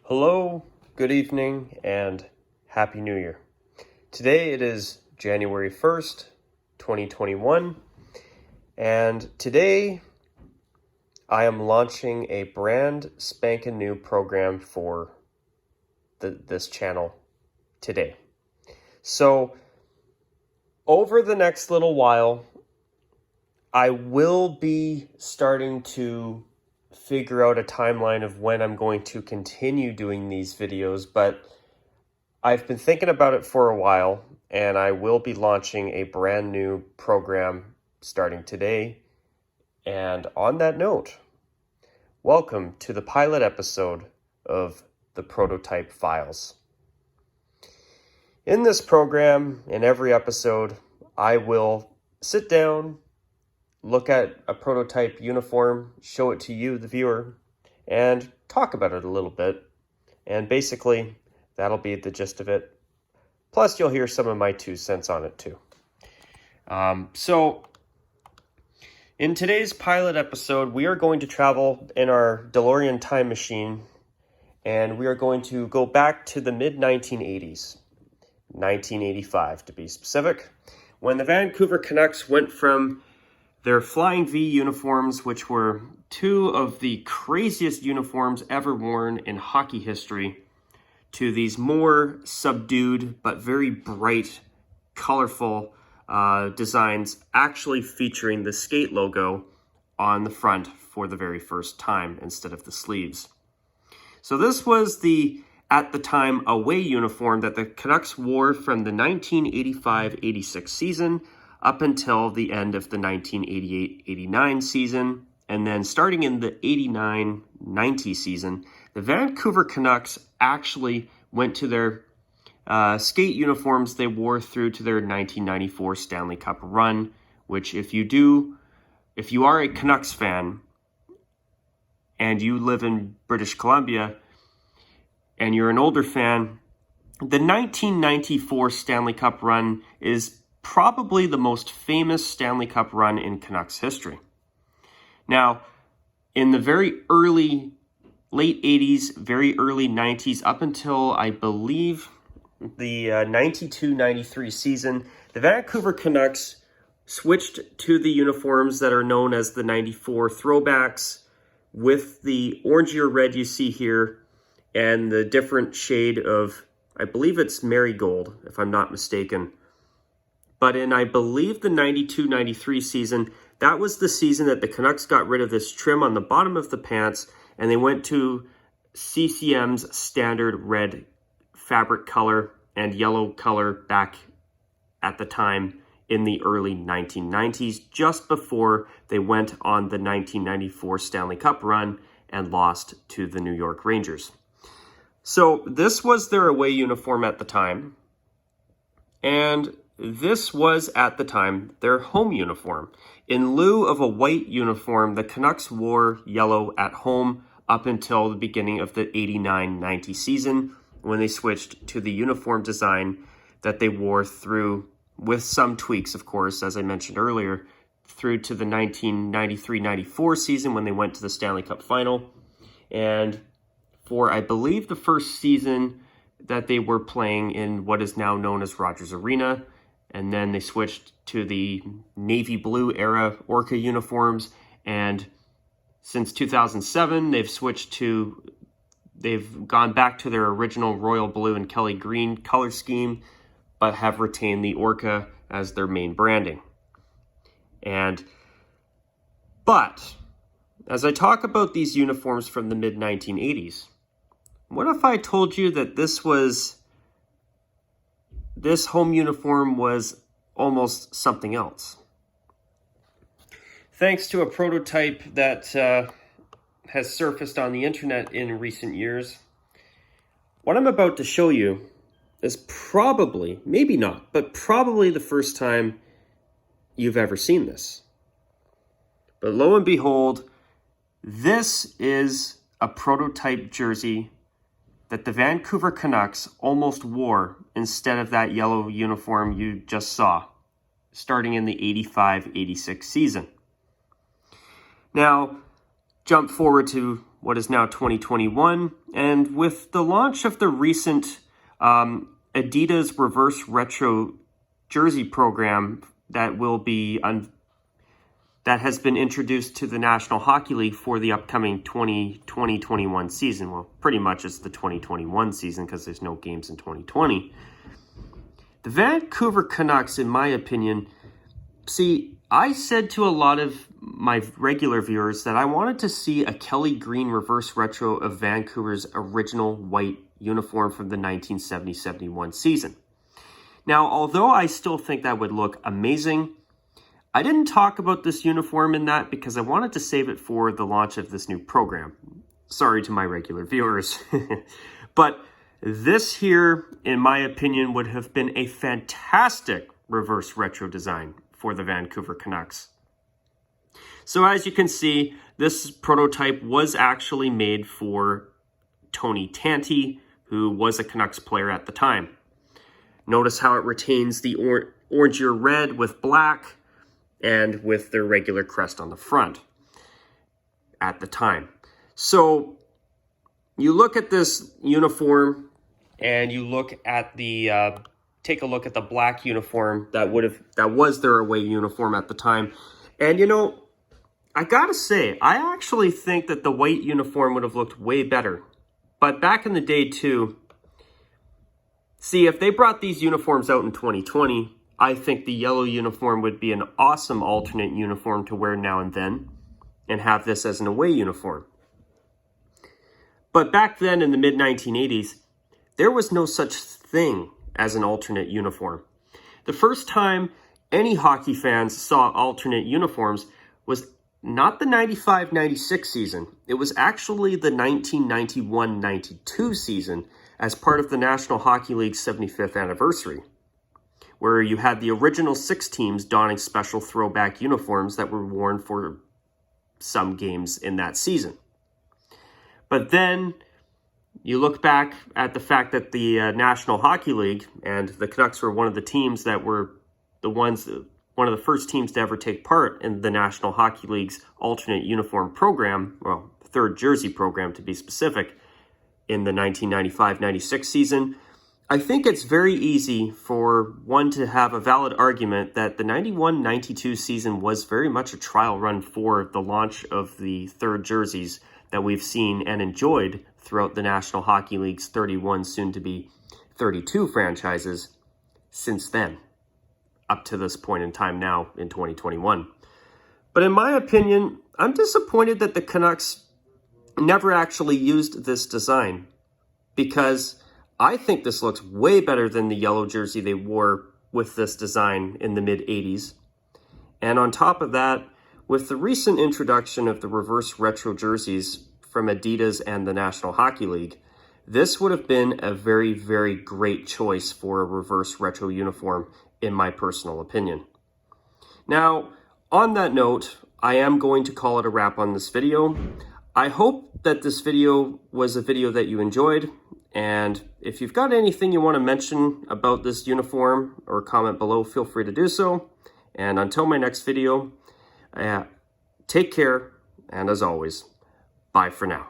Hello, good evening, and Happy New Year. Today it is January 1st, 2021, and today I am launching a brand spanking new program for this channel today. So, over the next little while, I will be starting to figure out a timeline of when I'm going to continue doing these videos, but I've been thinking about it for a while, and I will be launching a brand new program starting today. And on that note, welcome to the pilot episode of the Prototype Files. In this program, in every episode, I will sit down, look at a prototype uniform, show it to you, the viewer, and talk about it a little bit. And basically, that'll be the gist of it. Plus, you'll hear some of my 2 cents on it too. So, in today's pilot episode, we are going to travel in our DeLorean time machine, and we are going to go back to the mid-1980s, 1985 to be specific, when the Vancouver Canucks went from their Flying V uniforms, which were 2 of the craziest uniforms ever worn in hockey history, to these more subdued but very bright, colorful designs actually featuring the skate logo on the front for the very first time instead of the sleeves. So this was the, at the time, away uniform that the Canucks wore from the 1985-86 season up until the end of the 1988-89 season. And then starting in the 89-90 season, the Vancouver Canucks actually went to their skate uniforms they wore through to their 1994 Stanley Cup run, which if you are a Canucks fan and you live in British Columbia and you're an older fan, the 1994 Stanley Cup run is probably the most famous Stanley Cup run in Canucks history. Now, in the very early, late 80s, very early 90s, up until, I believe, the 92-93 season, the Vancouver Canucks switched to the uniforms that are known as the 94 throwbacks with the orangey or red you see here and the different shade of, I believe it's marigold, if I'm not mistaken. But in, I believe, the 92-93 season, that was the season that the Canucks got rid of this trim on the bottom of the pants, and they went to CCM's standard red fabric color and yellow color back at the time in the early 1990s, just before they went on the 1994 Stanley Cup run and lost to the New York Rangers. So this was their away uniform at the time, and this was, at the time, their home uniform. In lieu of a white uniform, the Canucks wore yellow at home up until the beginning of the 89-90 season, when they switched to the uniform design that they wore through, with some tweaks, of course, as I mentioned earlier, through to the 1993-94 season when they went to the Stanley Cup final. And for, I believe, the first season that they were playing in what is now known as Rogers Arena, and then they switched to the navy blue era Orca uniforms. And since 2007, they've gone back to their original royal blue and Kelly green color scheme, but have retained the Orca as their main branding. But as I talk about these uniforms from the mid-1980s, what if I told you that this home uniform was almost something else? Thanks to a prototype that has surfaced on the internet in recent years, what I'm about to show you is probably, maybe not, but probably the first time you've ever seen this. But lo and behold, this is a prototype jersey that the Vancouver Canucks almost wore instead of that yellow uniform you just saw, starting in the 85-86 season. Now, jump forward to what is now 2021. And with the launch of the recent Adidas Reverse Retro jersey program that has been introduced to the National Hockey League for the upcoming 2020-21 season. Well, pretty much it's the 2021 season because there's no games in 2020. The Vancouver Canucks, in my opinion, see, I said to a lot of my regular viewers that I wanted to see a Kelly Green reverse retro of Vancouver's original white uniform from the 1970-71 season. Now, although I still think that would look amazing, I didn't talk about this uniform in that because I wanted to save it for the launch of this new program. Sorry to my regular viewers. But this here, in my opinion, would have been a fantastic reverse retro design for the Vancouver Canucks. So as you can see, this prototype was actually made for Tony Tanti, who was a Canucks player at the time. Notice how it retains the orangier red with black, and with their regular crest on the front at the time. So you look at this uniform and you look at the take a look at the black uniform that was their away uniform at the time. And you know, I gotta say, I actually think that the white uniform would have looked way better. But back in the day too, see, if they brought these uniforms out in 2020, I think the yellow uniform would be an awesome alternate uniform to wear now and then, and have this as an away uniform. But back then in the mid-1980s, there was no such thing as an alternate uniform. The first time any hockey fans saw alternate uniforms was not the 95-96 season. It was actually the 1991-92 season as part of the National Hockey League's 75th anniversary, where you had the original 6 teams donning special throwback uniforms that were worn for some games in that season. But then you look back at the fact that the National Hockey League and the Canucks were one of the teams that were one of the first teams to ever take part in the National Hockey League's alternate uniform program, well, third jersey program to be specific, in the 1995-96 season. I think it's very easy for one to have a valid argument that the 91-92 season was very much a trial run for the launch of the third jerseys that we've seen and enjoyed throughout the National Hockey League's 31, soon-to-be 32 franchises since then, up to this point in time now in 2021. But in my opinion, I'm disappointed that the Canucks never actually used this design, because I think this looks way better than the yellow jersey they wore with this design in the mid-80s. And on top of that, with the recent introduction of the reverse retro jerseys from Adidas and the National Hockey League, this would have been a very, very great choice for a reverse retro uniform, in my personal opinion. Now, on that note, I am going to call it a wrap on this video. I hope that this video was a video that you enjoyed. And if you've got anything you want to mention about this uniform or comment below, feel free to do so. And until my next video, take care. And as always, bye for now.